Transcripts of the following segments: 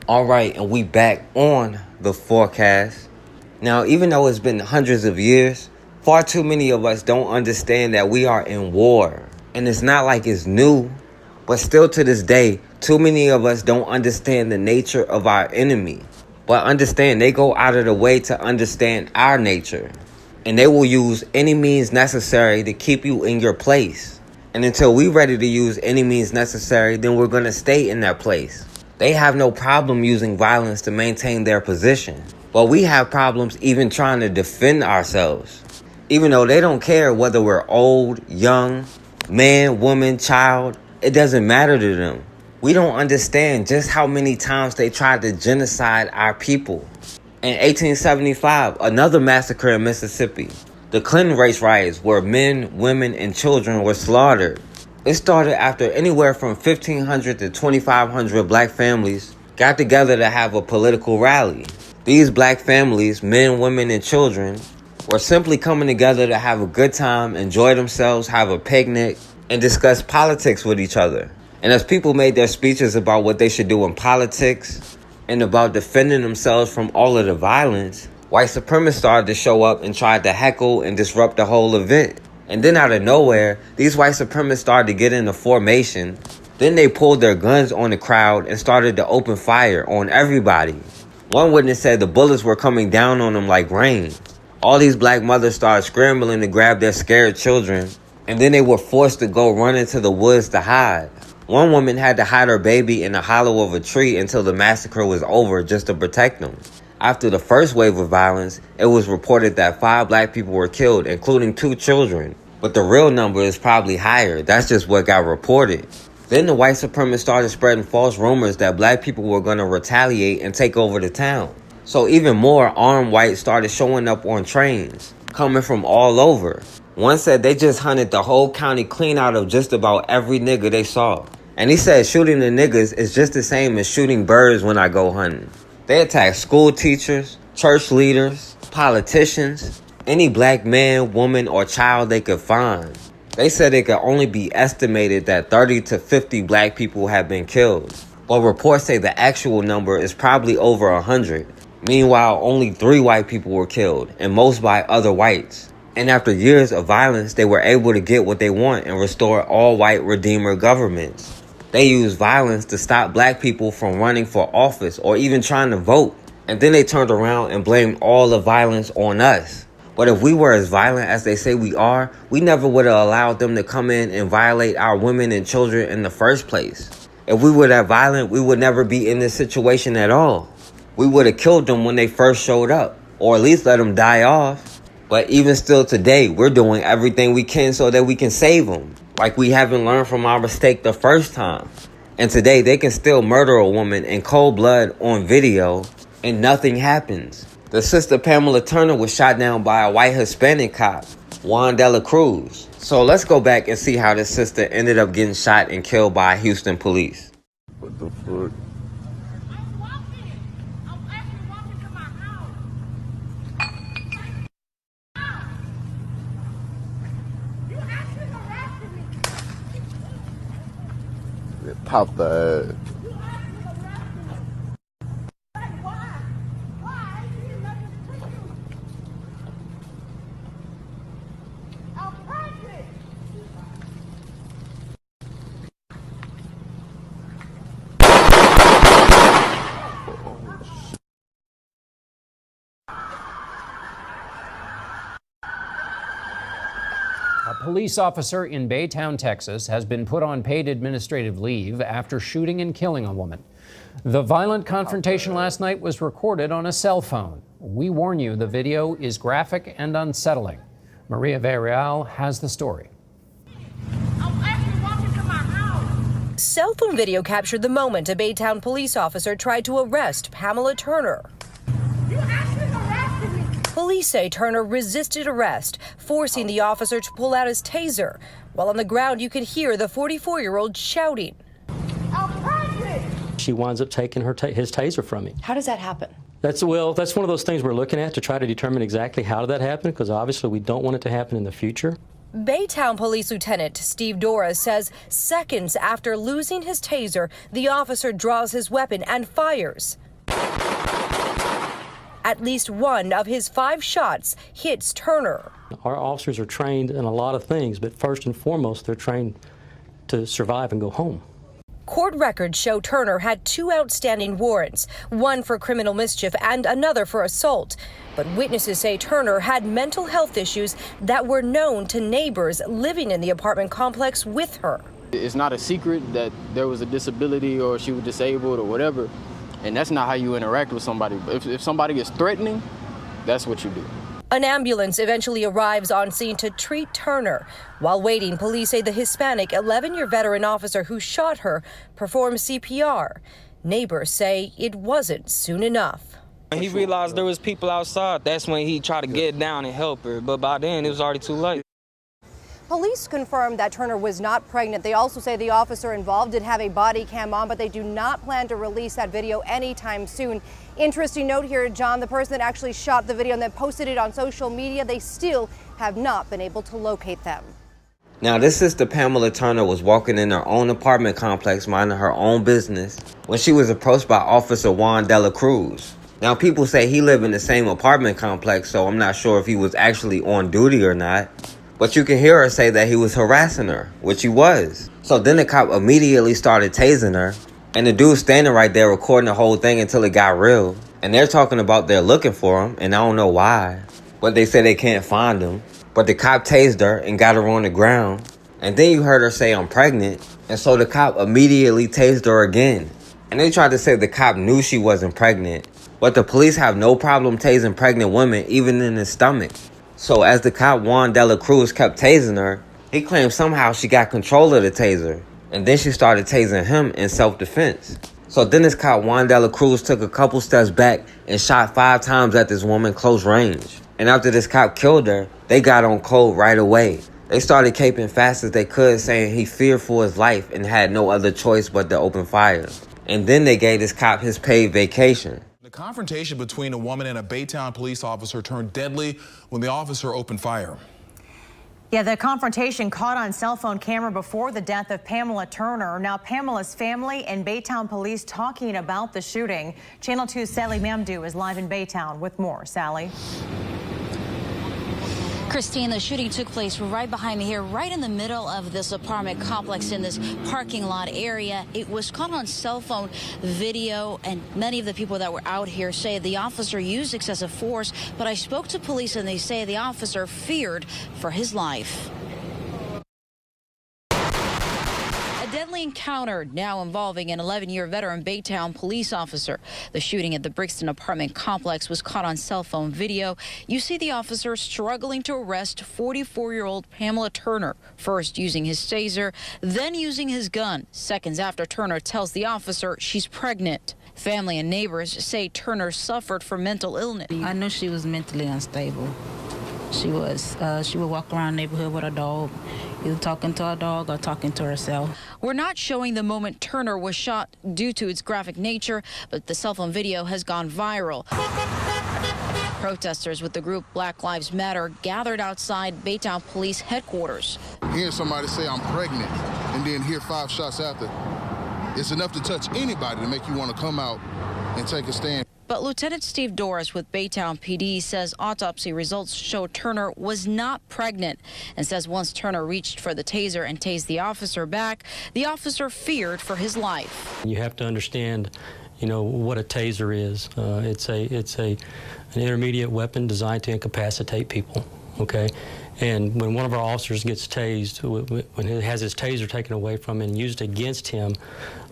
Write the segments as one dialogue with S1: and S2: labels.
S1: Alright, and we back on the forecast. Now, even though it's been hundreds of years, far too many of us don't understand that we are in war. And it's not like it's new, but still to this day, too many of us don't understand the nature of our enemy. But understand, they go out of the way to understand our nature. And they will use any means necessary to keep you in your place. And until we're ready to use any means necessary, then we're going to stay in that place. They have no problem using violence to maintain their position. But we have problems even trying to defend ourselves. Even though they don't care whether we're old, young, man, woman, child, it doesn't matter to them. We don't understand just how many times they tried to genocide our people. In 1875, another massacre in Mississippi, the Clinton race riots, where men, women, and children were slaughtered. It started after anywhere from 1,500 to 2,500 black families got together to have a political rally. These black families, men, women, and children, were simply coming together to have a good time, enjoy themselves, have a picnic, and discuss politics with each other. And as people made their speeches about what they should do in politics and about defending themselves from all of the violence, white supremacists started to show up and tried to heckle and disrupt the whole event. And then out of nowhere, these white supremacists started to get into formation. Then they pulled their guns on the crowd and started to open fire on everybody. One witness said the bullets were coming down on them like rain. All these black mothers started scrambling to grab their scared children, and then they were forced to go run into the woods to hide. One woman had to hide her baby in the hollow of a tree until the massacre was over just to protect them. After the first wave of violence, it was reported that 5 black people were killed, including 2 children. But the real number is probably higher. That's just what got reported. Then the white supremacists started spreading false rumors that black people were going to retaliate and take over the town. So even more armed whites started showing up on trains, coming from all over. One said they just hunted the whole county clean out of just about every nigga they saw. And he said shooting the niggas is just the same as shooting birds when I go hunting. They attacked school teachers, church leaders, politicians, any black man, woman, or child they could find. They said it could only be estimated that 30 to 50 black people have been killed. But reports say the actual number is probably over 100. Meanwhile, only 3 white people were killed, and most by other whites. And after years of violence, they were able to get what they want and restore all white redeemer governments. They used violence to stop black people from running for office or even trying to vote. And then they turned around and blamed all the violence on us. But if we were as violent as they say we are, we never would have allowed them to come in and violate our women and children in the first place. If we were that violent, we would never be in this situation at all. We would have killed them when they first showed up, or at least let them die off. But even still today, we're doing everything we can so that we can save them. Like we haven't learned from our mistake the first time. And today, they can still murder a woman in cold blood on video, and nothing happens. The sister Pamela Turner was shot down by a white Hispanic cop, Juan Delacruz. So let's go back and see how this sister ended up getting shot and killed by Houston police.
S2: What the fuck?
S3: I'm actually walking to my house. You actually arrested me.
S2: Pop the ass.
S4: A police officer in Baytown, Texas, has been put on paid administrative leave after shooting and killing a woman. The violent confrontation last night was recorded on a cell phone. We warn you, the video is graphic and unsettling. Maria Villarreal has the story.
S3: I'm actually walking to my house.
S5: Cell phone video captured the moment a Baytown police officer tried to arrest Pamela Turner.
S3: You actually arrested me.
S5: Police say Turner resisted arrest, forcing the officer to pull out his taser. While on the ground, you could hear the 44-year-old shouting.
S3: I'm pregnant.
S6: She winds up taking his taser from me.
S7: How does that happen?
S6: That's one of those things we're looking at to try to determine exactly how did that happen, because obviously we don't want it to happen in the future.
S5: Baytown Police Lieutenant Steve Doras says seconds after losing his taser, the officer draws his weapon and fires. At least one of his 5 shots hits Turner.
S6: Our officers are trained in a lot of things, but first and foremost, they're trained to survive and go home.
S5: Court records show Turner had 2 outstanding warrants, one for criminal mischief and another for assault. But witnesses say Turner had mental health issues that were known to neighbors living in the apartment complex with her.
S7: It's not a secret that there was a disability or she was disabled or whatever, and that's not how you interact with somebody. If somebody is threatening, that's what you do.
S5: An ambulance eventually arrives on scene to treat Turner. While waiting, police say the Hispanic 11-year veteran officer who shot her performed CPR. Neighbors say it wasn't soon enough.
S8: When he realized there was people outside, that's when he tried to get down and help her. But by then, it was already too late.
S9: Police confirmed that Turner was not pregnant. They also say the officer involved did have a body cam on, but they do not plan to release that video anytime soon. Interesting note here, John, the person that actually shot the video and then posted it on social media, they still have not been able to locate them.
S1: Now, this sister Pamela Turner was walking in her own apartment complex minding her own business when she was approached by Officer Juan Delacruz. Now, people say he lived in the same apartment complex, so I'm not sure if he was actually on duty or not. But you can hear her say that he was harassing her, which he was. So then the cop immediately started tasing her. And the dude's standing right there recording the whole thing until it got real. And they're talking about they're looking for him, and I don't know why. But they say they can't find him. But the cop tased her and got her on the ground. And then you heard her say, "I'm pregnant." And so the cop immediately tased her again. And they tried to say the cop knew she wasn't pregnant. But the police have no problem tasing pregnant women, even in the stomach. So as the cop Juan Delacruz kept tasing her, he claimed somehow she got control of the taser. And then she started tasing him in self-defense. So then this cop Juan Delacruz took a couple steps back and shot 5 times at this woman close range. And after this cop killed her, they got on code right away. They started caping fast as they could, saying he feared for his life and had no other choice but to open fire. And then they gave this cop his paid vacation.
S10: The confrontation between a woman and a Baytown police officer turned deadly when the officer opened fire.
S11: Yeah, the confrontation caught on cell phone camera before the death of Pamela Turner. Now, Pamela's family and Baytown police talking about the shooting. Channel 2's Sally Mamdou is live in Baytown with more. Sally.
S12: Christine, the shooting took place right behind me here, right in the middle of this apartment complex in this parking lot area. It was caught on cell phone video, and many of the people that were out here say the officer used excessive force, but I spoke to police and they say the officer feared for his life. A deadly encounter now involving an 11-year veteran Baytown police officer. The shooting at the Brixton apartment complex was caught on cell phone video. You see the officer struggling to arrest 44-year-old Pamela Turner, first using his taser, then using his gun, seconds after Turner tells the officer she's pregnant. Family and neighbors say Turner suffered from mental illness.
S13: I knew she was mentally unstable. She was. She would walk around the neighborhood with a dog, either talking to a dog or talking to herself.
S12: We're not showing the moment Turner was shot due to its graphic nature, but the cell phone video has gone viral. Protesters with the group Black Lives Matter gathered outside Baytown Police headquarters.
S14: Hearing somebody say I'm pregnant and then hear 5 shots after, it's enough to touch anybody to make you want to come out and take a stand.
S12: But Lieutenant Steve Doras with Baytown PD says autopsy results show Turner was not pregnant, and says once Turner reached for the taser and tased the officer back, the officer feared for his life.
S6: You have to understand, you know, what a taser is. It's an intermediate weapon designed to incapacitate people, okay? And when one of our officers gets tased, when he has his taser taken away from him and used against him,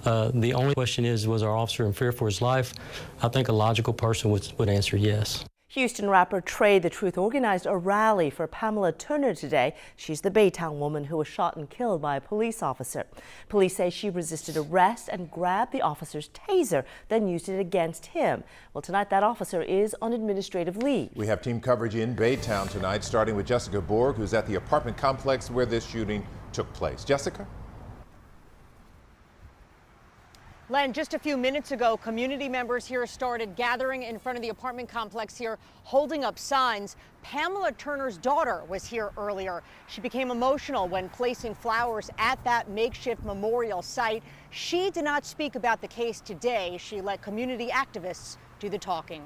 S6: the only question is, was our officer in fear for his life? I think a logical person would answer yes.
S15: Houston rapper Trey the Truth organized a rally for Pamela Turner today. She's the Baytown woman who was shot and killed by a police officer. Police say she resisted arrest and grabbed the officer's taser, then used it against him. Well, tonight that officer is on administrative leave.
S16: We have team coverage in Baytown tonight, starting with Jessica Borg, who's at the apartment complex where this shooting took place. Jessica?
S17: Len, just a few minutes ago, community members here started gathering in front of the apartment complex here, holding up signs. Pamela Turner's daughter was here earlier. She became emotional when placing flowers at that makeshift memorial site. She did not speak about the case today. She let community activists do the talking.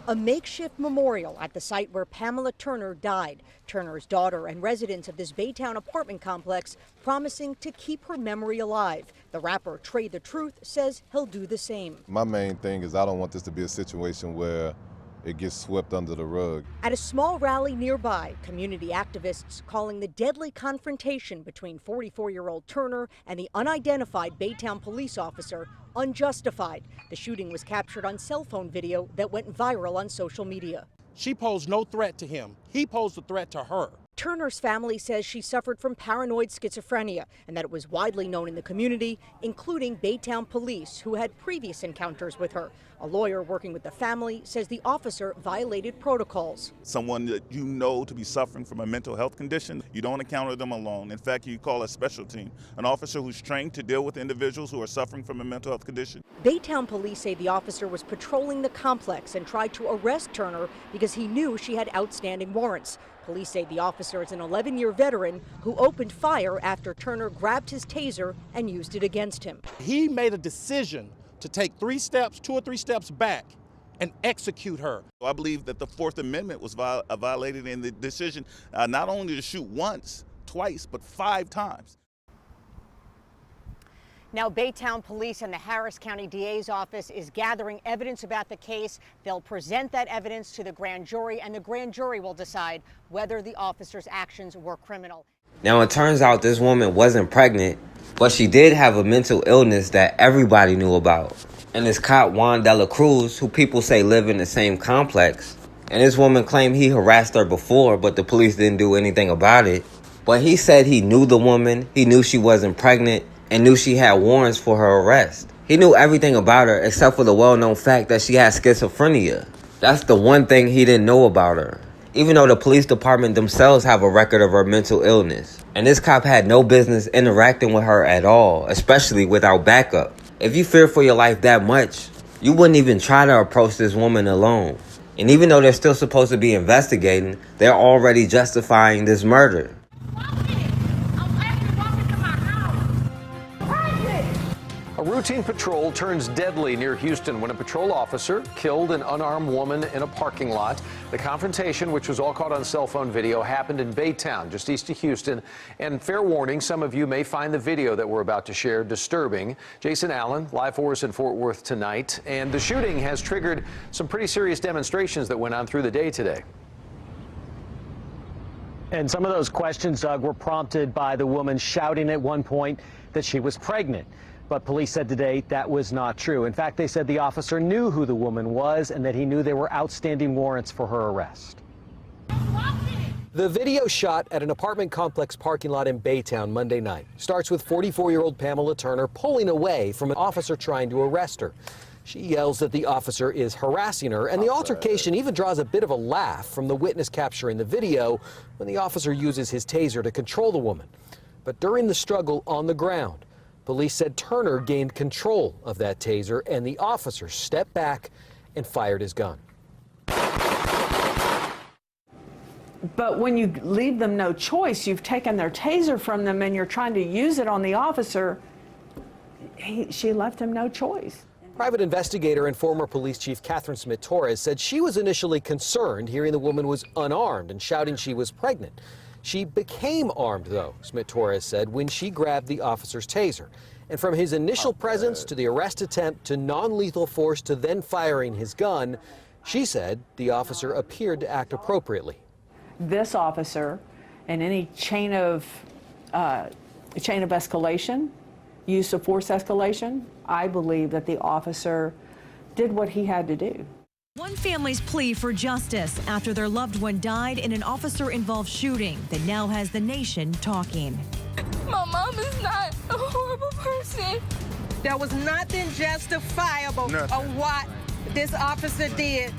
S17: A makeshift memorial at the site where Pamela Turner died. Turner's daughter and residents of this Baytown apartment complex promising to keep her memory alive. The rapper Trey the Truth says he'll do the same.
S2: My main thing is I don't want this to be a situation where it gets swept under the rug.
S17: At a small rally nearby, community activists calling the deadly confrontation between 44-year-old Turner and the unidentified Baytown police officer unjustified. The shooting was captured on cell phone video that went viral on social media.
S18: She posed no threat to him. He posed a threat to her.
S17: Turner's family says she suffered from paranoid schizophrenia and that it was widely known in the community, including Baytown police who had previous encounters with her. A lawyer working with the family says the officer violated protocols.
S19: Someone that you know to be suffering from a mental health condition, you don't encounter them alone. In fact, you call a special team, an officer who's trained to deal with individuals who are suffering from a mental health condition.
S17: Baytown police say the officer was patrolling the complex and tried to arrest Turner because he knew she had outstanding warrants. Police say the officer is an 11-year veteran who opened fire after Turner grabbed his taser and used it against him.
S18: He made a decision to take 2 or 3 steps back and execute her.
S19: I believe that the Fourth Amendment was violated in the decision not only to shoot once, twice, but 5 times.
S17: Now, Baytown Police and the Harris County DA's office is gathering evidence about the case. They'll present that evidence to the grand jury, and the grand jury will decide whether the officer's actions were criminal.
S1: Now, it turns out this woman wasn't pregnant, but she did have a mental illness that everybody knew about. And this cop, Juan Delacruz, who people say live in the same complex, and this woman claimed he harassed her before, but the police didn't do anything about it. But he said he knew the woman, he knew she wasn't pregnant, and knew she had warrants for her arrest. He knew everything about her except for the well-known fact that she had schizophrenia. That's the one thing he didn't know about her, even though the police department themselves have a record of her mental illness. And this cop had no business interacting with her at all, especially without backup. If you fear for your life that much, you wouldn't even try to approach this woman alone. And even though they're still supposed to be investigating, they're already justifying this murder.
S4: A routine patrol turns deadly near Houston when a patrol officer killed an unarmed woman in a parking lot. The confrontation, which was all caught on cell phone video, happened in Baytown, just east of Houston. And fair warning, some of you may find the video that we're about to share disturbing. Jason Allen, live for us in Fort Worth tonight. And the shooting has triggered some pretty serious demonstrations that went on through the day today.
S20: And some of those questions, Doug, were prompted by the woman shouting at one point that she was pregnant. But police said today that was not true. In fact, they said the officer knew who the woman was and that he knew there were outstanding warrants for her arrest.
S21: The video shot at an apartment complex parking lot in Baytown Monday night starts with 44-year-old Pamela Turner pulling away from an officer trying to arrest her. She yells that the officer is harassing her, and the altercation even draws a bit of a laugh from the witness capturing the video when the officer uses his taser to control the woman. But during the struggle on the ground, police said Turner gained control of that taser and the officer stepped back and fired his gun.
S22: But when you leave them no choice, you've taken their taser from them and you're trying to use it on the officer, she left him no choice.
S21: Private investigator and former police chief Catherine Smith-Torres said she was initially concerned hearing the woman was unarmed and shouting she was pregnant. She became armed, though, Smith-Torres said, when she grabbed the officer's taser. And from his initial presence to the arrest attempt to non-lethal force to then firing his gun, she said the officer appeared to act appropriately.
S22: This officer, and any chain of escalation, use of force escalation, I believe that the officer did what he had to do.
S11: One family's plea for justice after their loved one died in an officer-involved shooting that now has the nation talking.
S3: My mom is not a horrible person.
S23: There was nothing justifiable of what this officer did.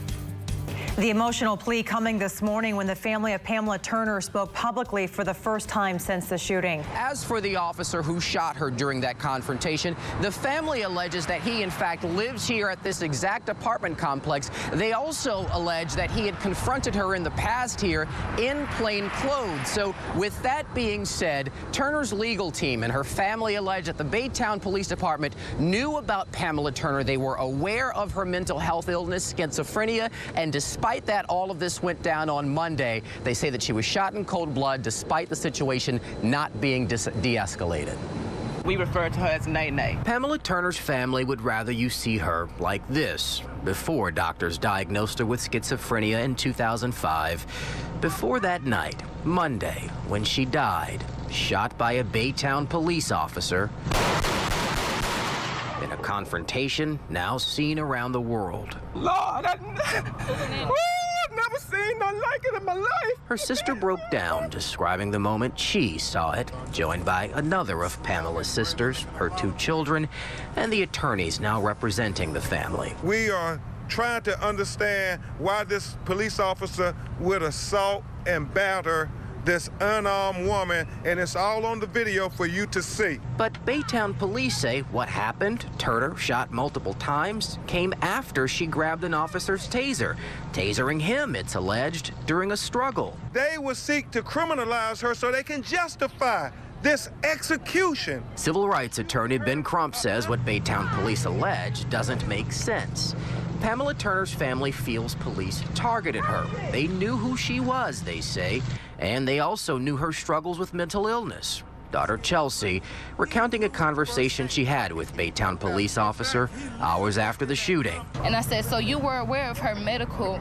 S11: The emotional plea coming this morning when the family of Pamela Turner spoke publicly for the first time since the shooting.
S5: As for the officer who shot her during that confrontation, the family alleges that he, in fact, lives here at this exact apartment complex. They also allege that he had confronted her in the past here in plain clothes. So with that being said, Turner's legal team and her family allege that the Baytown Police Department knew about Pamela Turner. They were aware of her mental health illness, schizophrenia, and despite that, all of this went down on Monday. They say that she was shot in cold blood despite the situation not being de-escalated.
S7: We refer to her as Nay-Nay.
S5: Pamela Turner's family would rather you see her like this, before doctors diagnosed her with schizophrenia in 2005. Before that night, Monday, when she died, shot by a Baytown police officer in a confrontation now seen around the world.
S7: Lord, I've never seen nothing like it in my life.
S5: Her sister broke down, describing the moment she saw it, joined by another of Pamela's sisters, her 2 children, and the attorneys now representing the family.
S23: We are trying to understand why this police officer would assault and batter this unarmed woman, and it's all on the video for you to see.
S5: But Baytown police say what happened, Turner shot multiple times, came after she grabbed an officer's taser, tasering him, it's alleged, during a struggle.
S23: They will seek to criminalize her so they can justify this execution.
S5: Civil rights attorney Ben Crump says what Baytown police allege doesn't make sense. Pamela Turner's family feels police targeted her. They knew who she was, they say, and they also knew her struggles with mental illness. Daughter Chelsea recounting a conversation she had with Baytown police officer hours after the shooting.
S24: And I said, so you were aware of her medical,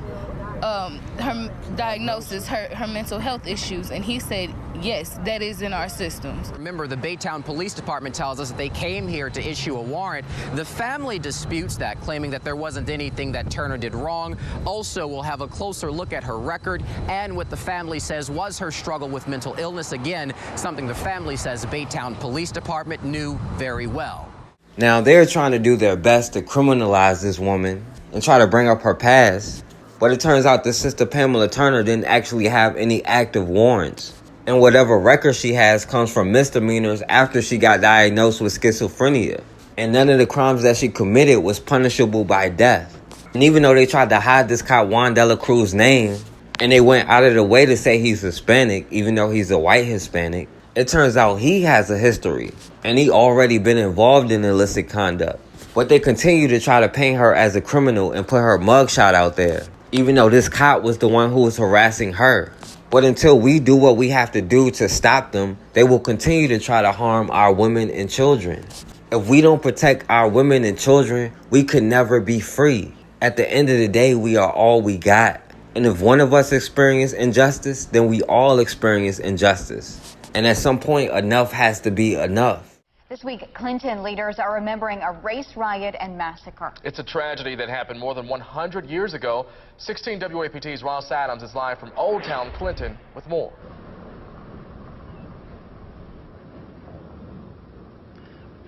S24: her diagnosis, her mental health issues? And he said, yes, that is in our systems.
S5: Remember, the Baytown Police Department tells us that they came here to issue a warrant. The family disputes that, claiming that there wasn't anything that Turner did wrong. Also, we'll have a closer look at her record and what the family says was her struggle with mental illness. Again, something the family says the Baytown Police Department knew very well.
S1: Now, they're trying to do their best to criminalize this woman and try to bring up her past. But it turns out this sister Pamela Turner didn't actually have any active warrants. And whatever record she has comes from misdemeanors after she got diagnosed with schizophrenia. And none of the crimes that she committed was punishable by death. And even though they tried to hide this cop Juan Delacruz's name, and they went out of the way to say he's Hispanic, even though he's a white Hispanic, it turns out he has a history. And he already been involved in illicit conduct. But they continue to try to paint her as a criminal and put her mugshot out there, even though this cop was the one who was harassing her. But until we do what we have to do to stop them, they will continue to try to harm our women and children. If we don't protect our women and children, we could never be free. At the end of the day, we are all we got. And if one of us experience injustice, then we all experience injustice. And at some point, enough has to be enough.
S25: This week, Clinton leaders are remembering a race riot and massacre.
S26: It's a tragedy that happened more than 100 years ago. 16 WAPT's Ross Adams is live from Old Town Clinton with more.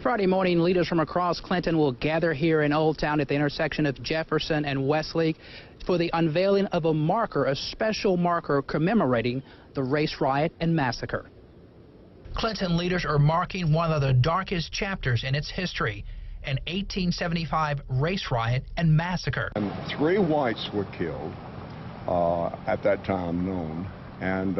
S27: Friday morning, leaders from across Clinton will gather here in Old Town at the intersection of Jefferson and Westlake for the unveiling of a marker, a special marker commemorating the race riot and massacre. Clinton leaders are marking one of the darkest chapters in its history, an 1875 race riot and massacre.
S28: And 3 whites were killed, at that time known, and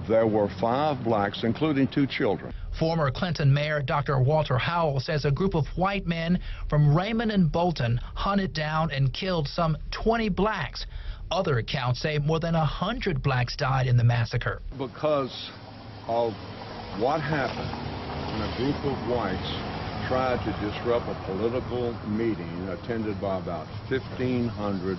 S28: there were 5 blacks, including 2 children.
S27: Former Clinton Mayor Dr. Walter Howell says a group of white men from Raymond and Bolton hunted down and killed some 20 blacks. Other accounts say more than 100 blacks died in the massacre.
S28: Because of what happened when a group of whites tried to disrupt a political meeting attended by about 1,500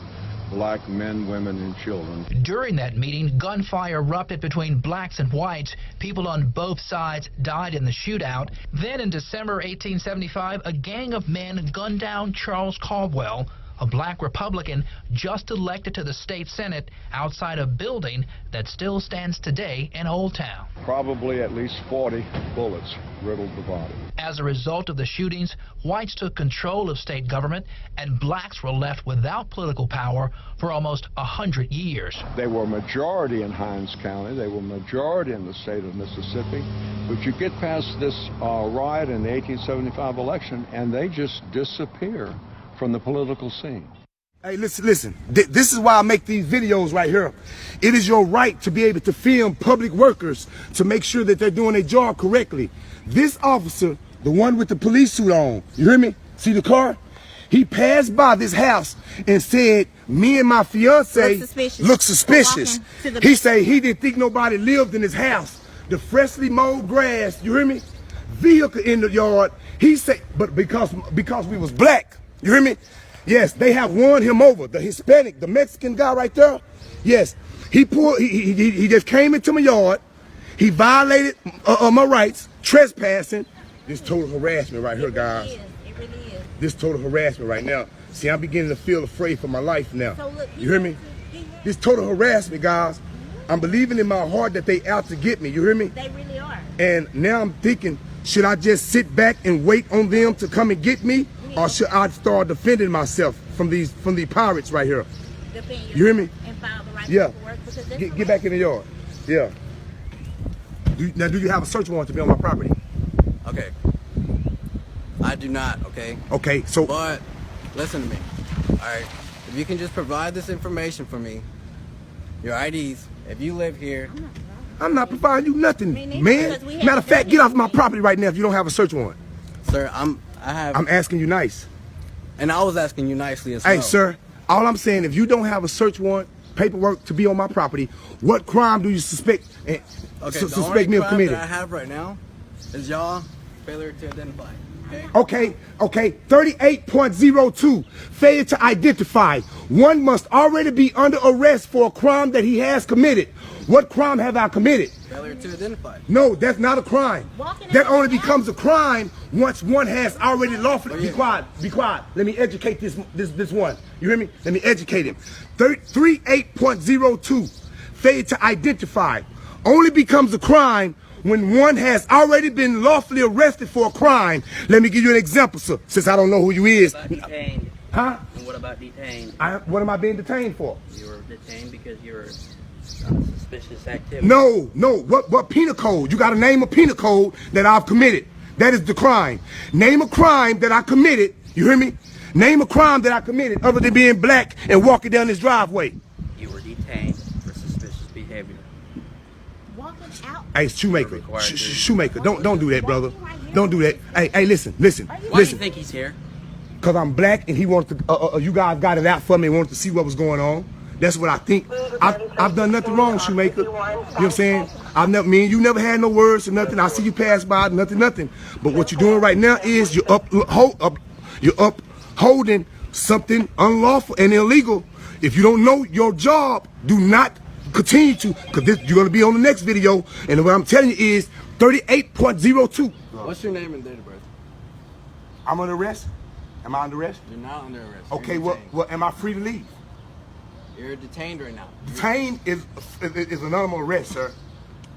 S28: black men, women, and children.
S27: During that meeting, gunfire erupted between blacks and whites. People on both sides died in the shootout. Then in December 1875, a gang of men gunned down Charles Caldwell, a black Republican just elected to the state Senate outside a building that still stands today in Old Town.
S28: Probably at least 40 bullets riddled the body.
S27: As a result of the shootings, whites took control of state government and blacks were left without political power for almost 100 years.
S28: They were majority in Hinds County. They were majority in the state of Mississippi. But you get past this riot in the 1875 election, and they just disappear from the political scene.
S7: Hey, listen. This is why I make these videos right here. It is your right to be able to film public workers to make sure that they're doing their job correctly. This officer, the one with the police suit on, you hear me? See the car? He passed by this house and said, me and my fiance look suspicious. He said he didn't think nobody lived in his house. The freshly mowed grass, you hear me? Vehicle in the yard. He said, but because we was black, you hear me? Yes, they have won him over. The Hispanic, the Mexican guy right there. Yes, he just came into my yard. He violated my rights, trespassing. This total harassment right here, guys. It really is. This total harassment right now. See, I'm beginning to feel afraid for my life now. So look, you hear me? This total harassment, guys. I'm believing in my heart that they out to get me. You hear me? They really are. And now I'm thinking, should I just sit back and wait on them to come and get me? Or should I start defending myself from these pirates right here? You hear me? And file the right paperwork. Get back in the yard. Yeah. Now, do you have a search warrant to be on my property?
S6: Okay. I do not, okay?
S7: Okay, so...
S6: But, listen to me, all right? If you can just provide this information for me, your IDs, if you live here...
S7: I'm not providing you nothing, man. Matter of fact, get off my property right now if you don't have a search warrant.
S6: Sir, I'm
S7: asking you nice.
S6: And I was asking you nicely as well.
S7: Hey, sir, all I'm saying, if you don't have a search warrant, paperwork to be on my property, what crime do you suspect me of committing?
S6: The only crime that I have right now is y'all failure to identify.
S7: Okay, 38.02, failure to identify. One must already be under arrest for a crime that he has committed. What crime have I committed?
S6: Failure to identify.
S7: No, that's not a crime. That only becomes a crime once one has already lawfully... Be quiet. Let me educate this one. You hear me? Let me educate him. 38.02, failure to identify. Only becomes a crime when one has already been lawfully arrested for a crime. Let me give you an example, sir, since I don't know who you is.
S8: What about detained?
S7: Huh?
S8: And what about detained?
S7: What am I being detained for?
S8: You were detained because you were suspicious activity.
S7: No. What penal code? You got to name a penal code that I've committed. That is the crime. Name a crime that I committed. You hear me? Name a crime that I committed other than being black and walking down this driveway.
S8: You were detained for suspicious behavior.
S7: Hey, Shoemaker, Shoemaker, don't do that, brother. Don't do that. Hey, listen.
S8: Why do you think he's here?
S7: Because I'm black and he wanted to, you guys got it out for me and wanted to see what was going on. That's what I think. I've done nothing wrong, Shoemaker. You know what I'm saying? Me and you never had no words or nothing. I see you pass by, nothing. But what you're doing right now is you're upholding something unlawful and illegal. If you don't know your job, do not continue to, because you're going to be on the next video, and what I'm telling you is 38.02.
S6: What's your name and date of birth?
S7: I'm under arrest. Am I under arrest?
S6: You're not under arrest.
S7: Okay, well, am I free to leave?
S6: You're detained right now.
S7: Detained is anonymous arrest, sir.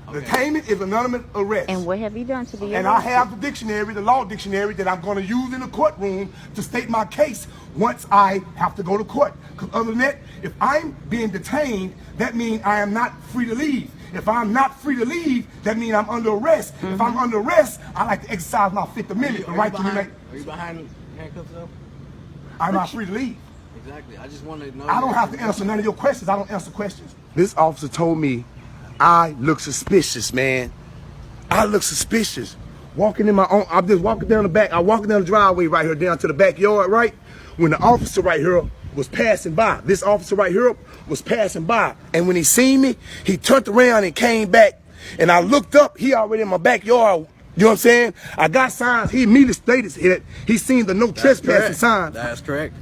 S7: Okay. Detainment is anonymous arrest.
S9: And what have you done to be arrested?
S7: And I have the dictionary, the law dictionary, that I'm going to use in the courtroom to state my case once I have to go to court. Because other than that, if I'm being detained, that means I am not free to leave. If I'm not free to leave, that means I'm under arrest. If I'm under arrest, I like to exercise my Fifth Amendment, the right to remain.
S6: Are you behind handcuffs though?
S7: I'm not free to leave.
S6: Exactly. I just want to know.
S7: I don't have to answer none of your questions. I don't answer questions. This officer told me I look suspicious, man. I look suspicious. Walking in my own, I'm just walking down the back. I'm walking down the driveway right here down to the backyard, right? When the officer right here was passing by, this officer right here was passing by. And when he seen me, he turned around and came back. And I looked up, he already in my backyard. You know what I'm saying? I got signs. He immediately stated that he seen the no trespassing sign.
S6: That's correct.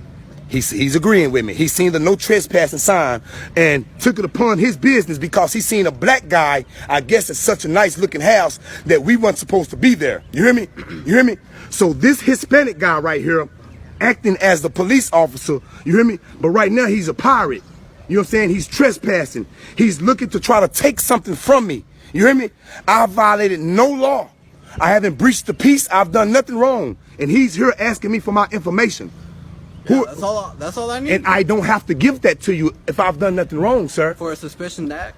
S7: He's agreeing with me. He seen the no trespassing sign and took it upon his business because he seen a black guy, I guess, in such a nice looking house that we weren't supposed to be there. You hear me? You hear me? So this Hispanic guy right here acting as the police officer, you hear me? But right now he's a pirate. You know what I'm saying? He's trespassing. He's looking to try to take something from me. You hear me? I violated no law. I haven't breached the peace. I've done nothing wrong. And he's here asking me for my information.
S6: Yeah, that's all I need.
S7: And I don't have to give that to you if I've done nothing wrong, sir.
S6: For a suspicion act?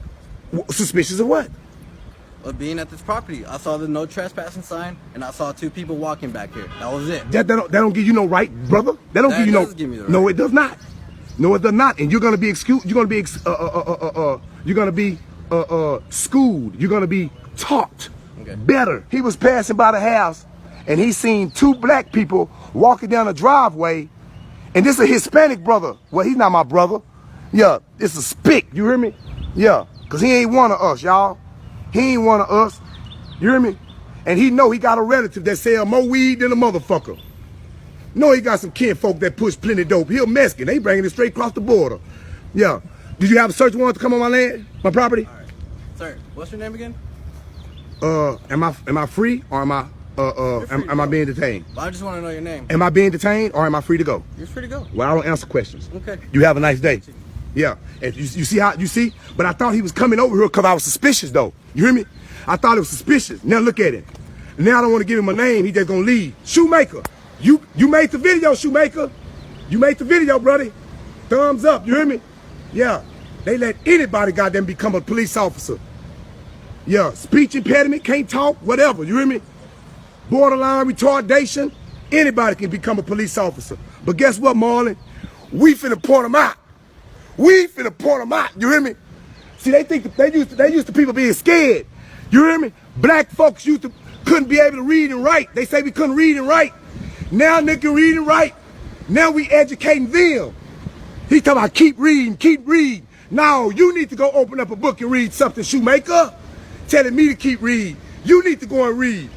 S7: Suspicious of what?
S6: Of being at this property. I saw the no trespassing sign, and I saw 2 people walking back here. That was it.
S7: That don't give you no right, brother. That don't give you no.
S6: Give me the right.
S7: No, it does not. No, it does not. And you're gonna be excused. You're gonna be schooled. You're gonna be taught better. He was passing by the house, and he seen 2 black people walking down the driveway, and this is a Hispanic brother. Well, he's not my brother. Yeah, it's a spick. You hear me? Yeah, cause he ain't one of us, y'all. He ain't one of us. You hear me? And he know he got a relative that sell more weed than a motherfucker. No, he got some kinfolk that push plenty dope. He a Mexican. They bringing it straight across the border. Yeah. Did you have a search warrant to come on my land, my property?
S6: All right. Sir, what's your name again?
S7: Am I free or am I being detained?
S6: Well, I just want to know your name.
S7: Am I being detained or am I free to go?
S6: You're free to go.
S7: Well, I don't answer questions.
S6: Okay.
S7: You have a nice day. Yeah. And you see how you see? But I thought he was coming over here because I was suspicious though. You hear me? I thought it was suspicious. Now look at it. Now I don't want to give him a name. He just gonna leave. Shoemaker. You made the video, Shoemaker. You made the video, brother. Thumbs up. You hear me? Yeah. They let anybody goddamn become a police officer. Yeah. Speech impediment, can't talk, whatever. You hear me? Borderline retardation. Anybody can become a police officer. But guess what, Marlon? We finna point them out. We finna point them out. You hear me? See, they think that they used to people being scared. You hear me? Black folks couldn't be able to read and write. They say we couldn't read and write. Now nigga can read and write. Now we educating them. He talking about keep reading. No, you need to go open up a book and read something, Shoemaker. Telling me to keep reading. You need to go and read.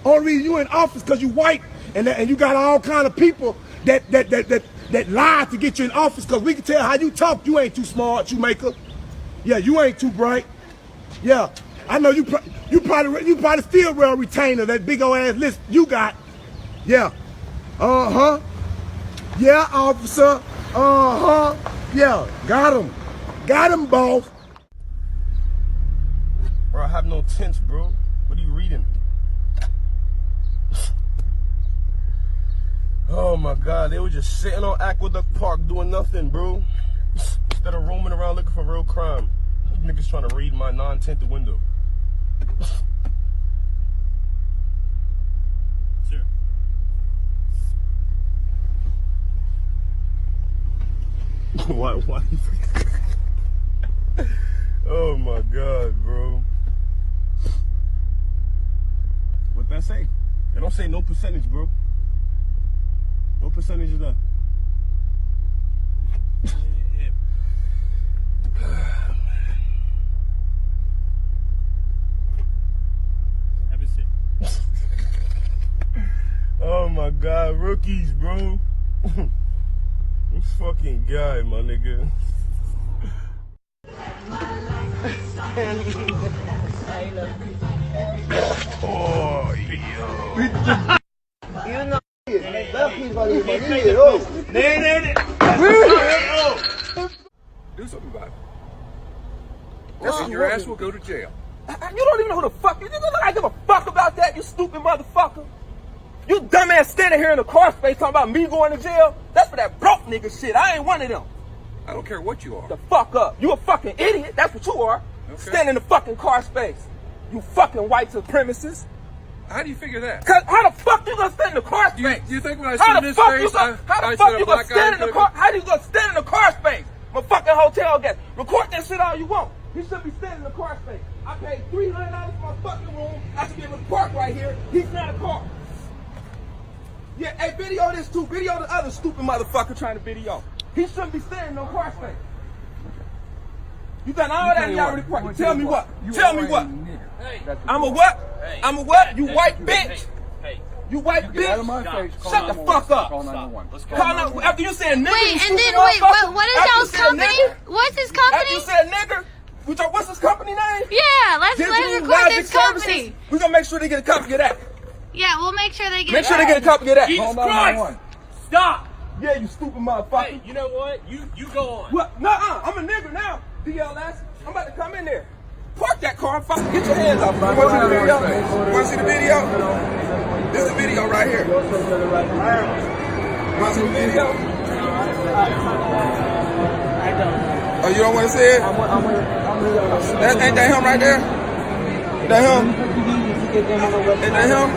S7: Only reason you in office because you white and you got all kind of people that lie to get you in office because we can tell how you talk. You ain't too smart, Shoemaker. Yeah, you ain't too bright. Yeah, I know you probably still wear a retainer, that big old ass list you got. Yeah. Uh-huh. Yeah, officer. Uh-huh. Yeah, got him. Got him, boss.
S2: Bro, I have no tints, bro. What are you reading? Oh my God, they were just sitting on Aqueduct Park doing nothing, bro. Instead of roaming around looking for real crime. These niggas trying to read my non-tinted window. Sir. Why? Oh my God, bro. What that say? They don't say no percentage, bro. No percentage of that. Oh my God, rookies, bro. This fucking guy, my nigga. Oh, yeah.
S9: You know, do something about it. Your ass will go to jail.
S10: You don't even know who the fuck you think I give a fuck about that, you stupid motherfucker. You dumbass standing here in the car space talking about me going to jail. That's for that broke nigga shit. I ain't one of them.
S9: I don't care what you are.
S10: The fuck up. You a fucking idiot. That's what you are.
S9: Okay.
S10: Standing in the fucking car space. You fucking white supremacist.
S9: How do you figure that?
S10: Cause how the fuck you gonna stand in the car space?
S9: Do you think when I see this face,
S10: how the fuck you gonna stand in the car? How you gonna stand in the car space? My fucking hotel guest. Record that shit all you want. You should be standing in the car space. I paid $300 for my fucking room. I should be able to park right here. He's not a car. Yeah, hey, video this too. Video the other stupid motherfucker trying to video. He shouldn't be standing in no car space. You done all that and y'all already parked. Tell me what? Tell me what? I'm a what? I'm a what? You white bitch? You white bitch?
S9: Get out of my face.
S10: Shut the fuck up.
S9: Call 911. Let's
S10: call out after you said nigger.
S12: Wait, and then wait, what is y'all's company? What's his company?
S10: After you said nigger, what's his company name?
S12: Yeah, let's record this company.
S10: We're gonna make sure they get a copy of that.
S12: Yeah, we'll make sure they get
S10: Make sure they get a copy of that. Jesus Christ! Stop! Yeah, you stupid motherfucker.
S4: Hey, you know what? You go on.
S10: What? Nuh-uh. I'm a nigga now. DLS. I'm about to come in there. Park that car and fucking get your hands off. You want to see the video? You want to see the video? This is the video right here. You want to see the video?
S4: I don't.
S10: Oh, you don't want to see it? Ain't that him right there? That him? Ain't that him?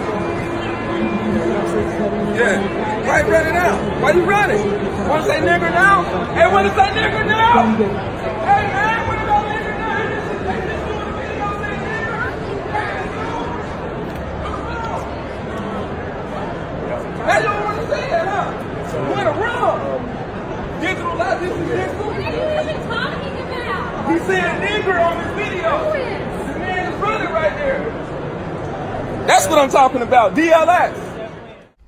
S10: Yeah. Why you running out? Why you running? Want to say nigger now? Hey, want to say nigger now? Hey, man, what about nigger now? Hey, you don't want to say that, huh? You want to run? Digital life, this is digital.
S3: What are you even talking about?
S10: He said nigger on his video. The man is running right there. That's what I'm talking about. DLS.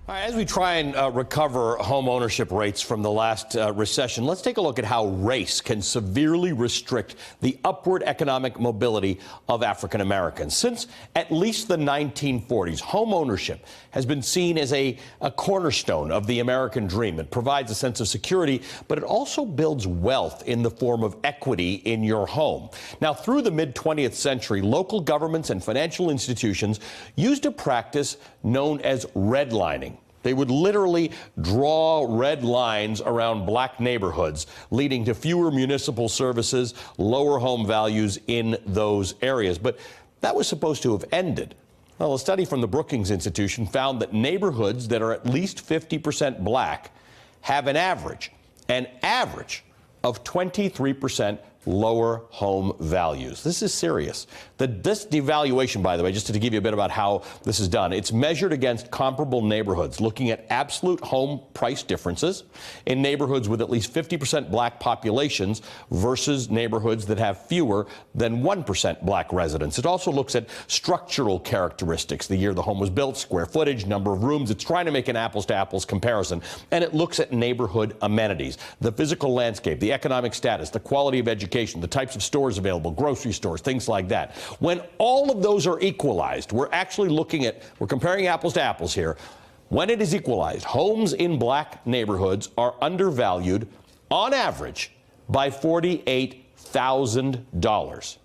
S13: All right, as we try and recover home ownership rates from the last recession, let's take a look at how race can severely restrict the upward economic mobility of African Americans. Since at least the 1940s, home ownership has been seen as a cornerstone of the American dream. It provides a sense of security, but it also builds wealth in the form of equity in your home. Now, through the mid-20th century, local governments and financial institutions used a practice known as redlining. They would literally draw red lines around black neighborhoods, leading to fewer municipal services, lower home values in those areas. But that was supposed to have ended. Well, a study from the Brookings Institution found that neighborhoods that are at least 50% black have an average of 23% lower home values. This is serious. This devaluation, by the way, just to give you a bit about how this is done, it's measured against comparable neighborhoods, looking at absolute home price differences in neighborhoods with at least 50% black populations versus neighborhoods that have fewer than 1% black residents. It also looks at structural characteristics, the year the home was built, square footage, number of rooms. It's trying to make an apples-to-apples comparison. And it looks at neighborhood amenities, the physical landscape, the economic status, the quality of education, the types of stores available, grocery stores, things like that. When all of those are equalized, we're comparing apples to apples here. When it is equalized, homes in black neighborhoods are undervalued on average by $48,000.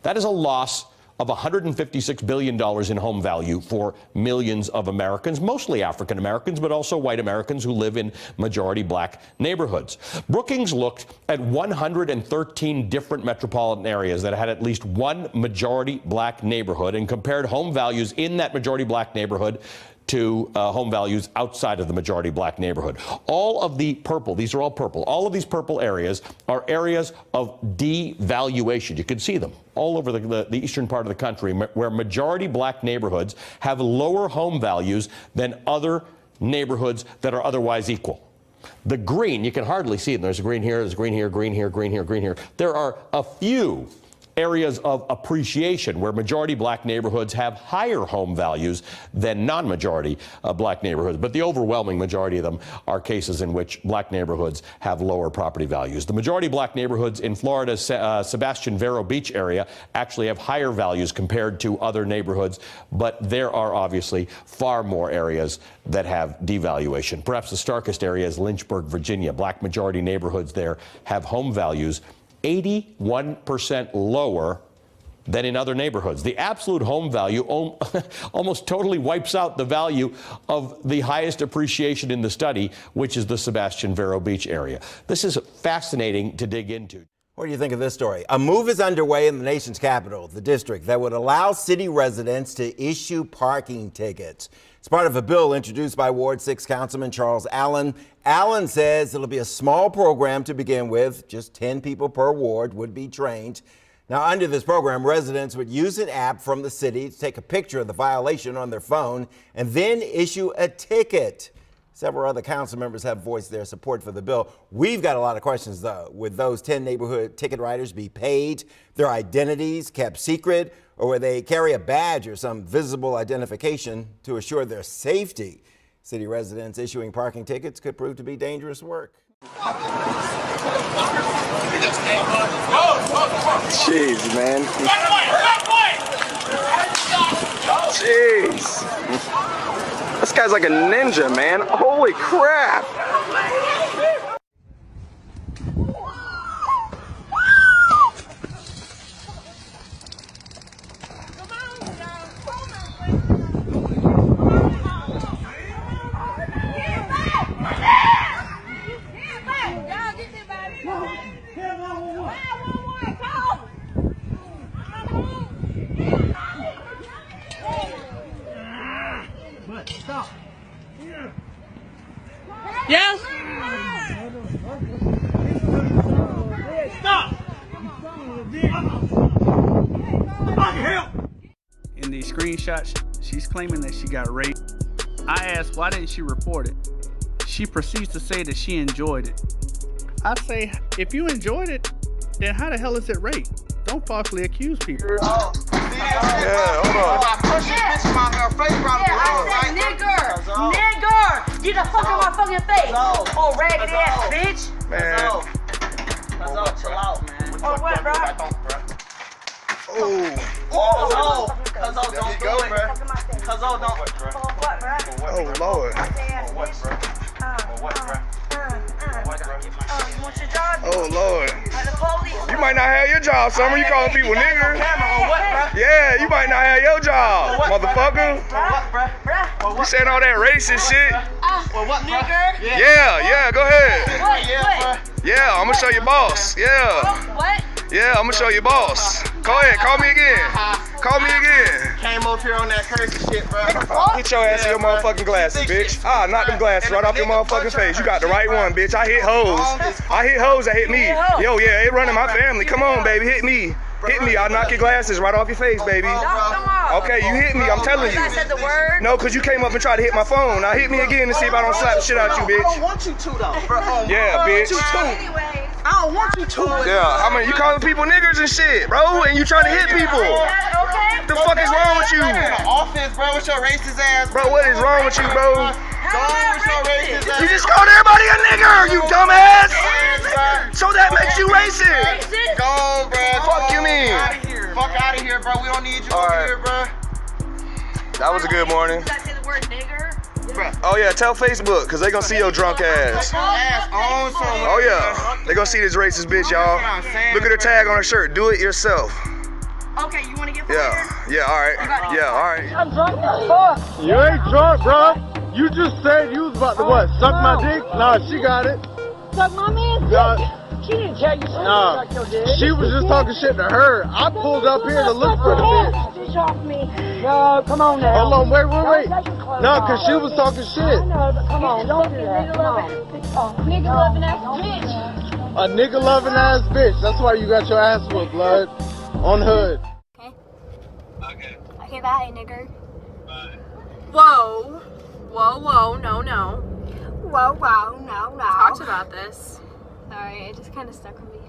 S13: That is a loss of $156 billion in home value for millions of Americans, mostly African Americans, but also white Americans who live in majority black neighborhoods. Brookings looked at 113 different metropolitan areas that had at least one majority black neighborhood and compared home values in that majority black neighborhood to home values outside of the majority black neighborhood. All of the purple, these are all purple, all of these purple areas are areas of devaluation. You can see them all over the eastern part of the country where majority black neighborhoods have lower home values than other neighborhoods that are otherwise equal. The green, you can hardly see them. There's a green here, there's a green here, green here, green here, green here. There are a few areas of appreciation where majority black neighborhoods have higher home values than non-majority black neighborhoods. But the overwhelming majority of them are cases in which black neighborhoods have lower property values. The majority black neighborhoods in Florida's Sebastian Vero Beach area actually have higher values compared to other neighborhoods, but there are obviously far more areas that have devaluation. Perhaps the starkest area is Lynchburg, Virginia. Black majority neighborhoods there have home values 81% lower than in other neighborhoods. The absolute home value almost totally wipes out the value of the highest appreciation in the study, which is the Sebastian Vero Beach area. This is fascinating to dig into.
S14: What do you think of this story? A move is underway in the nation's capital, the district, that would allow city residents to issue parking tickets. It's part of a bill introduced by Ward 6 Councilman Charles Allen. Allen says it'll be a small program to begin with. Just 10 people per ward would be trained. Now, under this program, residents would use an app from the city to take a picture of the violation on their phone and then issue a ticket. Several other council members have voiced their support for the bill. We've got a lot of questions, though. Would those 10 neighborhood ticket writers be paid, their identities kept secret, or would they carry a badge or some visible identification to assure their safety? City residents issuing parking tickets could prove to be dangerous work.
S15: Jeez, man. Jeez. This guy's like a ninja, man. Holy crap.
S3: Stop.
S10: Yes?
S3: Stop.
S11: In these screenshots, she's claiming that she got raped. I asked, why didn't she report it? She proceeds to say that she enjoyed it. I say, if you enjoyed it, then how the hell is it rape? Don't falsely accuse people.
S3: Yeah, hold on. I push this bitch in my face, nigger! Nigger! Get the fuck out my fucking face! Oh, ragged ass bitch!
S2: Man.
S3: Chill out, man. Oh, what, bro?
S2: Oh.
S3: Cuzzo, don't do it, bro. Cuzzo, don't. What, bro?
S2: Oh, Lord.
S3: You want your job?
S2: Oh, Lord. You might not have your job, Summer. You calling people niggers. Yeah, you might not have your job, motherfucker. You saying all that racist shit?
S3: Nigger?
S2: Yeah, go ahead. Yeah, I'm gonna show your boss. Yeah.
S3: What?
S2: Yeah, I'm gonna show your boss. Go ahead, call me again. Call me again.
S3: Came over here on that crazy shit, bro.
S2: Get your ass in your motherfucking glasses, bitch. Knock them glasses right off your motherfucking face. You got the right one, bitch. I hit hoes. I hit hoes that hit me. Yo, yeah, it running my family. Come on, baby, hit me. Hit me. I'll knock your glasses right off your face, baby. Okay, you hit me. I'm telling you.
S3: I said the word.
S2: No, because you came up and tried to hit my phone. Now hit me again and see if I don't slap the shit out you, bitch.
S3: I don't want you to, though.
S2: Yeah, bitch.
S3: I don't want you to.
S2: Yeah, I mean, you calling people niggers and shit, bro, and you trying to hit people.
S3: Okay.
S2: The fuck is wrong with you?
S3: Offense, bro. What's your racist ass?
S2: Bro, what is wrong with you, bro?
S3: Go on with your racist ass.
S2: You just called everybody a nigger, you dumbass. So that makes you racist.
S3: Go, bro.
S2: Fuck you mean?
S3: Fuck out of here, bro. We don't need you over here, bro.
S2: That was a good morning.
S3: Did I say the word nigger?
S2: Oh yeah, tell Facebook, cause they gonna see your drunk ass. Oh yeah, they gonna see this racist bitch, y'all. Look at her tag on her shirt. Do it yourself.
S3: Okay, you wanna get fired?
S2: Yeah, all right. Yeah, all right.
S3: I'm drunk as fuck.
S16: You ain't drunk, bro. You just said you was about to what? Suck my dick? Nah, she got it.
S3: Suck my man's dick. She didn't tell you she suck your dick.
S16: She was just talking shit to her. I pulled up here to look for the bitch.
S3: Fish off me. No, come on now.
S16: Hold on, wait. No, cause she was talking shit.
S3: I know, but come on, don't do that. Nigga loving ass bitch.
S16: A nigga loving ass bitch. That's why you got your ass whooped, blood. On hood.
S12: Okay, bye, nigger.
S17: Whoa, no.
S12: Whoa, no.
S17: Talked about this.
S12: Sorry, it just kind of stuck with me.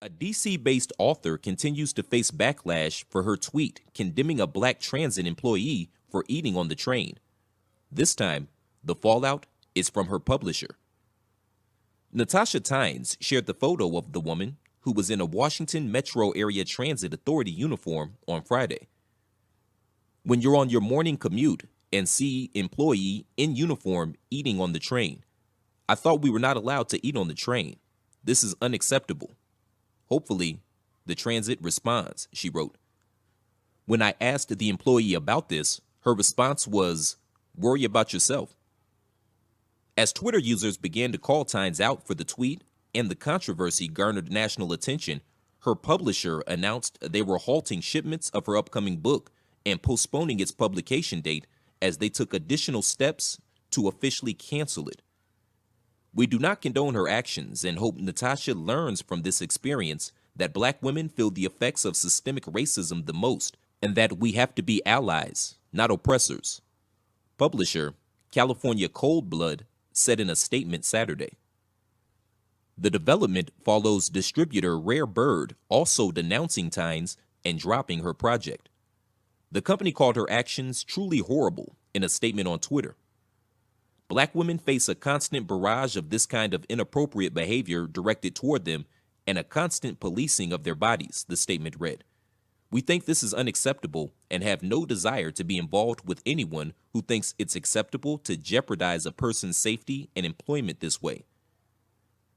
S18: A DC-based author continues to face backlash for her tweet condemning a black transit employee for eating on the train. This time, the fallout is from her publisher. Natasha Tynes shared the photo of the woman who was in a Washington Metro Area Transit Authority uniform on Friday. When you're on your morning commute and see employee in uniform eating on the train, I thought we were not allowed to eat on the train. This is unacceptable. Hopefully, the transit responds, she wrote. When I asked the employee about this, her response was, worry about yourself. As Twitter users began to call Tynes out for the tweet and the controversy garnered national attention, her publisher announced they were halting shipments of her upcoming book and postponing its publication date as they took additional steps to officially cancel it. We do not condone her actions and hope Natasha learns from this experience that black women feel the effects of systemic racism the most and that we have to be allies, not oppressors. Publisher California Cold Blood said in a statement Saturday. The development follows distributor Rare Bird also denouncing Tynes and dropping her project. The company called her actions truly horrible in a statement on Twitter. Black women face a constant barrage of this kind of inappropriate behavior directed toward them and a constant policing of their bodies, the statement read. We think this is unacceptable and have no desire to be involved with anyone who thinks it's acceptable to jeopardize a person's safety and employment this way.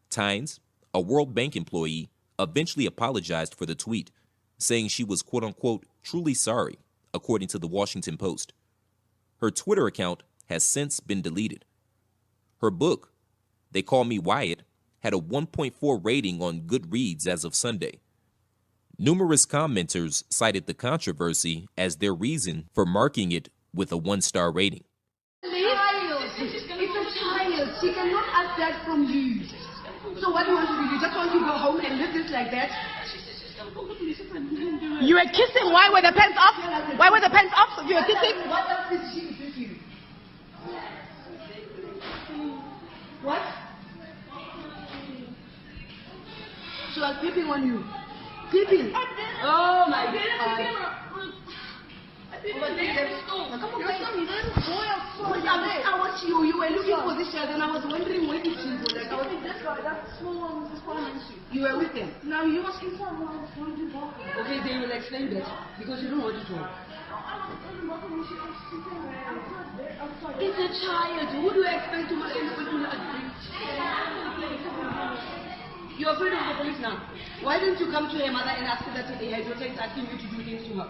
S18: Tynes, a World Bank employee, eventually apologized for the tweet, saying she was quote-unquote truly sorry, according to the Washington Post. Her Twitter account has since been deleted. Her book, They Call Me Wyatt, had a 1.4 rating on Goodreads as of Sunday. Numerous commenters cited the controversy as their reason for marking it with a 1-star rating.
S3: It's a child. She cannot ask that from you. So what do you want to do? You just want to go home and live this like that? You were kissing. Why were the pants off? Why were the pants off? You were kissing. What else did she do to you? What? She was peeping on you. Peeping. Oh my God. I watched you. You were looking for this child, and I was wondering where did she go. Like I was that small one was responding to. You were with them. Now you was informed. Okay, they will explain that because you don't want to talk. It's a child. Who do you expect to end up with agree? You're afraid of the police now. Why didn't you come to your mother and ask her that they had your text asking you to do things to her?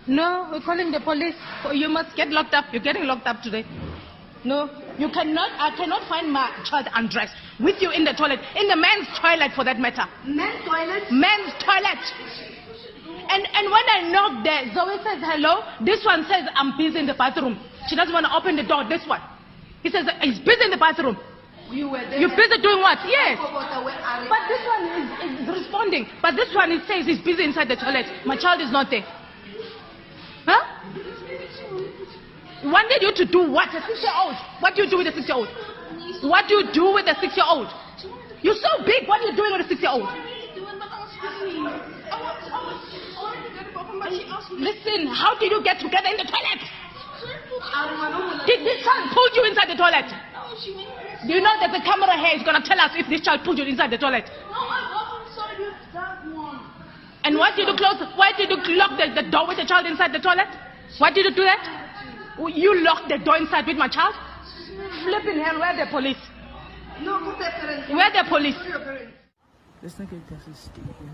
S3: No, we're calling the police. You must get locked up. You're getting locked up today. No, you cannot. I cannot find my child undressed with you in the toilet, in the men's toilet for that matter. Men's toilet? Men's toilet. And when I knock there, Zoe says hello. This one says I'm busy in the bathroom. She doesn't want to open the door. This one. He says he's busy in the bathroom. You were there. You're busy doing what? Yes. But this one is responding. But this one it says he's busy inside the toilet. My child is not there. Huh? Wanted you to do what? A 6-year-old. What do you do with a 6-year-old? What do you do with a 6-year-old? You're so big. What are you doing with a 6-year-old? Listen, how did you get together in the toilet? Did this child pull you inside the toilet? Do you know that the camera here is going to tell us if this child pulled you inside the toilet? And why did you lock the door with the child inside the toilet? Why did you do that? You locked the door inside with my child? Flipping hell, where the police? Where the police?
S4: This nigga doesn't stupid.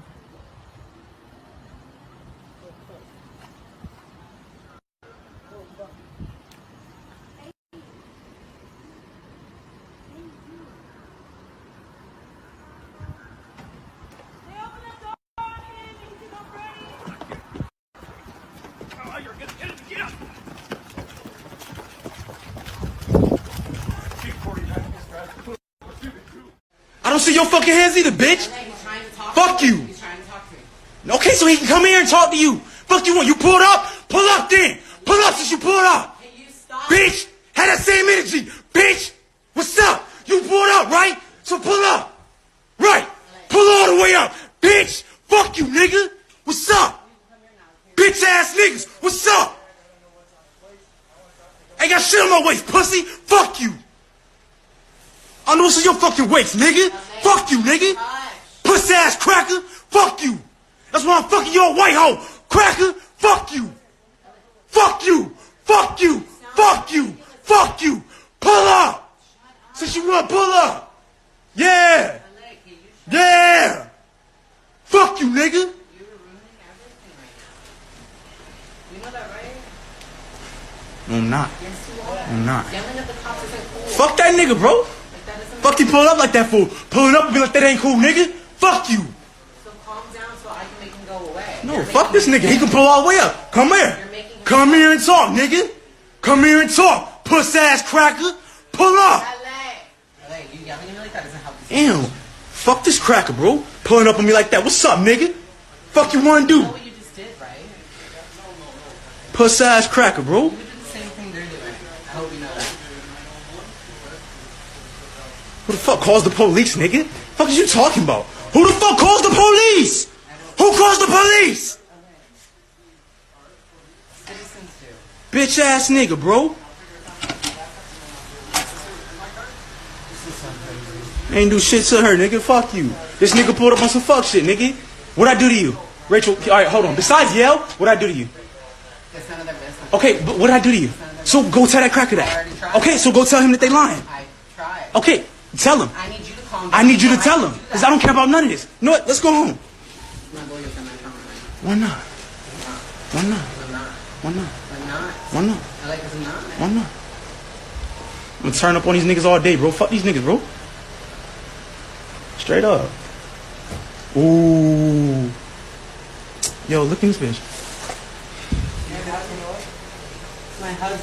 S1: I don't see your fucking hands either, bitch. Fuck you. Okay, so he can come here and talk to you. Fuck you want. You pulled up? Pull up then. Pull up since you pulled up. Bitch, had that same energy. Bitch, what's up? You pulled up, right? So pull up. Right. Pull all the way up. Bitch, fuck you, nigga. What's up? Bitch ass niggas, what's up? Ain't got shit on my waist, pussy. Fuck you. I know what's on your fucking waist, nigga. Fuck you, nigga. Pussy ass cracker. Fuck you. That's why I'm fucking your white hoe. Cracker. Fuck you. Fuck you. Fuck you. Fuck you. Fuck you. Pull up. Since you want to pull up. Yeah. Yeah. Fuck you, nigga. No, I'm not. I'm not. Fuck that nigga, bro. Fuck you pull up like that fool. Pulling up and be like, that ain't cool, nigga. Fuck you.
S5: So calm down so I can make him go away.
S1: No, fuck this nigga. He can pull all the way up. Come here. Come here and talk, nigga. Come here and talk. Puss ass cracker. Pull up.
S5: You yelling at me like that doesn't help.
S1: Damn. Fuck this cracker, bro. Pulling up on me like that. What's up, nigga? Fuck you wanna do?
S5: You know what you just did, right?
S1: Puss ass cracker, bro.
S5: You did the same thing they're doing. I hope you know that.
S1: Who the fuck calls the police, nigga? Fuck is you talking about? Who the fuck calls the police? Who calls the police?
S5: Citizens do.
S1: Bitch ass nigga, bro. Ain't do shit to her, nigga. Fuck you. This nigga pulled up on some fuck shit, nigga. What'd I do to you? Rachel, alright, hold on. Besides yell, what'd I do to you?
S5: That's none of their business.
S1: Okay, but what'd I do to you? So go tell that cracker that. Okay, so go tell him that they lying.
S5: I tried.
S1: Okay, tell him.
S5: I need you to calm down.
S1: I need you to tell him. Because I don't care about none of this. You know what? Let's go home. Why not? Why not? Why not? Why not? Why not? I'm gonna turn up on these niggas all day, bro. Fuck these niggas, bro. Straight up. Ooh. Yo, look at this bitch.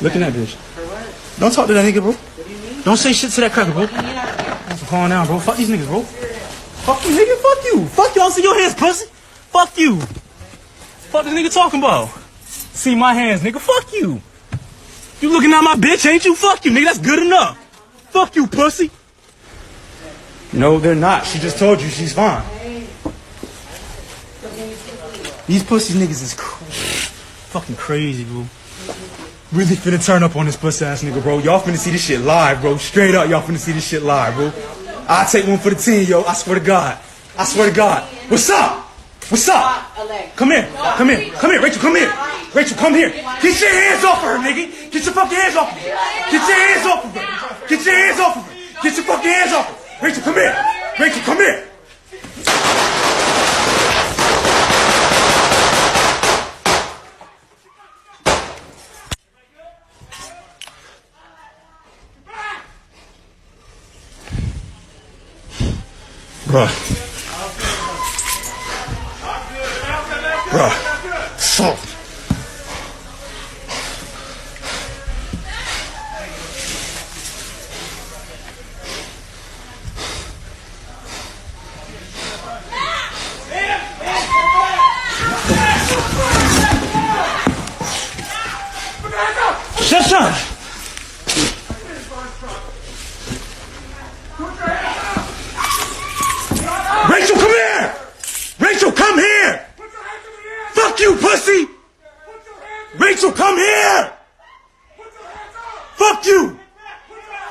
S1: Look at that bitch.
S5: For what?
S1: Don't talk to that nigga, bro.
S5: What do you mean?
S1: Don't say shit to that cracker, bro. Thanks for calling down, bro. Fuck these niggas, bro. Fuck you, nigga. Fuck you. Fuck you. I don't see your hands, pussy. Fuck you. Fuck this nigga talking about. See my hands, nigga. Fuck you. You looking at my bitch, ain't you? Fuck you, nigga. That's good enough. Fuck you, pussy. No, they're not. She just told you she's fine. These pussy niggas is fucking crazy, bro. Really finna turn up on this pussy ass nigga, bro. Y'all finna see this shit live, bro. Straight up, y'all finna see this shit live, bro. I'll take one for the team, yo. I swear to God. I swear to God. What's up? What's up? Come here. Come here. Come here. Rachel, come here. Rachel, come here. Get your hands off of her, nigga. Get your fucking hands off of her. Get your hands off of her. Get your hands off of her. Get your fucking hands off of her. Rachel, come here. Rachel, come here. Bruh. Bruh. So. Shut up. Rachel, come here! Rachel, come here! Fuck you, pussy! Rachel, come here! Fuck you!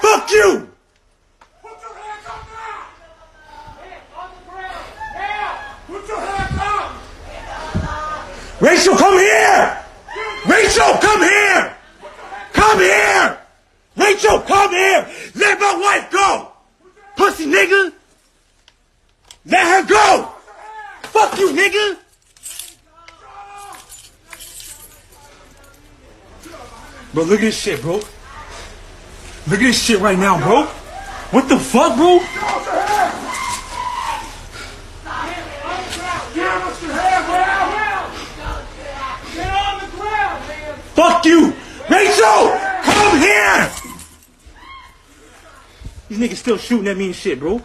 S1: Fuck you! Rachel, come here! Rachel, come here! Come here! Rachel, come here! Let my wife go! Pussy nigga! Let her go! Fuck you, nigga! Bro, look at this shit, bro. Look at this shit right now, bro. What the fuck, bro? Fuck you! Rachel! Come here! These niggas still shooting at me and shit, bro.